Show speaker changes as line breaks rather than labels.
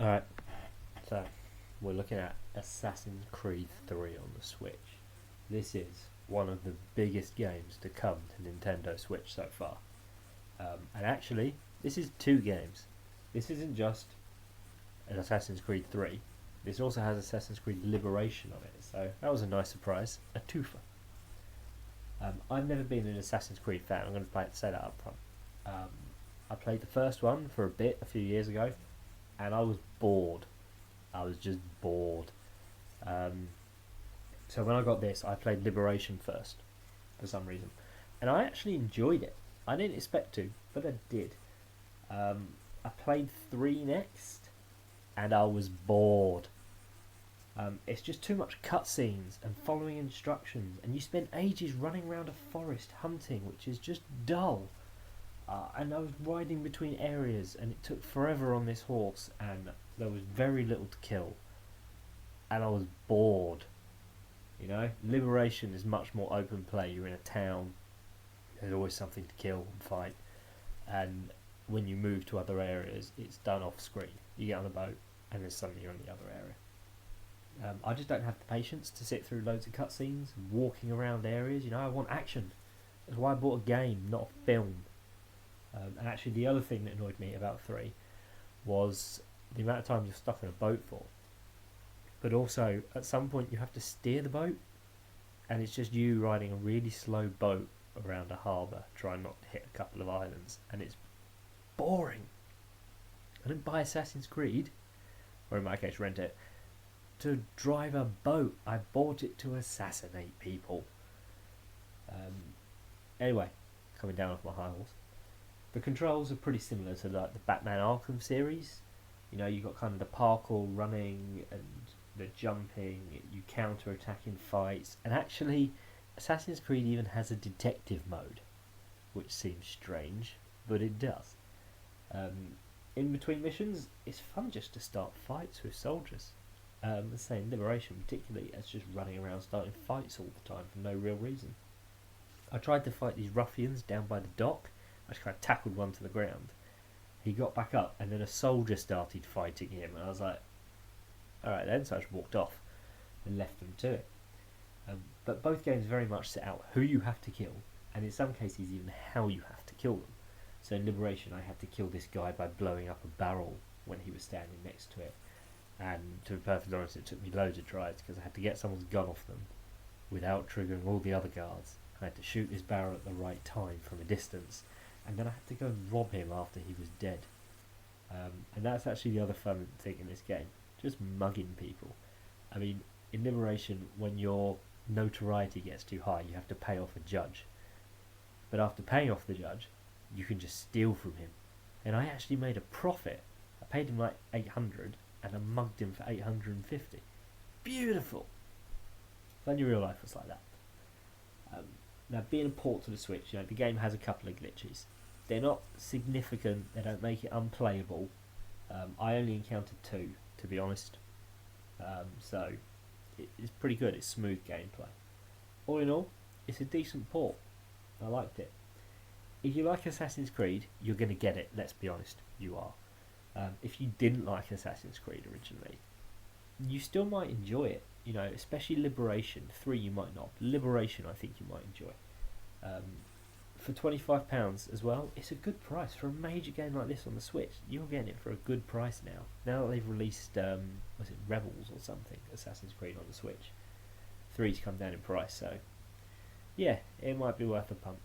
Alright, so we're looking at Assassin's Creed 3 on the Switch. This is one of the biggest games to come to Nintendo Switch so far. And actually, this is two games. This isn't just an Assassin's Creed 3, this also has Assassin's Creed Liberation on it, so that was a nice surprise. A twofer. I've never been an Assassin's Creed fan, I'm going to say that up front. I played the first one for a bit a few years ago, and I was bored. I was just bored. So when I got this, I played Liberation first, for some reason, and I actually enjoyed it. I didn't expect to, but I did. I played 3 next, and I was bored. It's just too much cutscenes and following instructions, and you spend ages running around a forest hunting, which is just dull. And I was riding between areas, and it took forever on this horse, and there was very little to kill, and I was bored. You know, Liberation is much more open play. You're in a town, there's always something to kill and fight, and when you move to other areas, it's done off screen. You get on a boat, and then suddenly you're in the other area. I just don't have the patience to sit through loads of cutscenes, walking around areas. You know, I want action. That's why I bought a game, not a film. And actually, the other thing that annoyed me about 3 was the amount of time you're stuck in a boat for. But also, at some point, you have to steer the boat, and it's just you riding a really slow boat around a harbour, trying not to hit a couple of islands, and it's boring. I didn't buy Assassin's Creed, or in my case, rent it, to drive a boat. I bought it to assassinate people. Anyway, coming down off my high horse. The controls are pretty similar to like the Batman Arkham series. You know, you got kind of the parkour running and the jumping, you counter attack in fights, and actually Assassin's Creed even has a detective mode, which seems strange, but it does. In between missions, it's fun just to start fights with soldiers. The same Liberation particularly, as just running around starting fights all the time for no real reason. I tried to fight these ruffians down by the dock. I just kind of tackled one to the ground. He got back up, and then a soldier started fighting him, and I was like, alright then, so I just walked off and left them to it. But both games very much set out who you have to kill, and in some cases even how you have to kill them. So in Liberation, I had to kill this guy by blowing up a barrel when he was standing next to it. And to be perfectly honest, it took me loads of tries, because I had to get someone's gun off them without triggering all the other guards. I had to shoot this barrel at the right time from a distance, and then I had to go and rob him after he was dead. And that's actually the other fun thing in this game, just mugging people. I mean, in Liberation, when your notoriety gets too high, you have to pay off a judge. But after paying off the judge, you can just steal from him. And I actually made a profit. I paid him like 800, and I mugged him for 850. Beautiful! If only real life was like that. Now, being a port to the Switch, you know, the game has a couple of glitches. They're not significant, they don't make it unplayable. I only encountered 2, to be honest. So, it's pretty good, it's smooth gameplay. All in all, it's a decent port. I liked it. If you like Assassin's Creed, you're going to get it, let's be honest, you are. If you didn't like Assassin's Creed originally, you still might enjoy it. You know, especially Liberation. 3 you might not. Liberation I think you might enjoy. For £25 as well, it's a good price for a major game like this on the Switch. You're getting it for a good price now. Now that they've released, was it Rebels or something, Assassin's Creed on the Switch. 3's come down in price, so yeah, it might be worth a pump.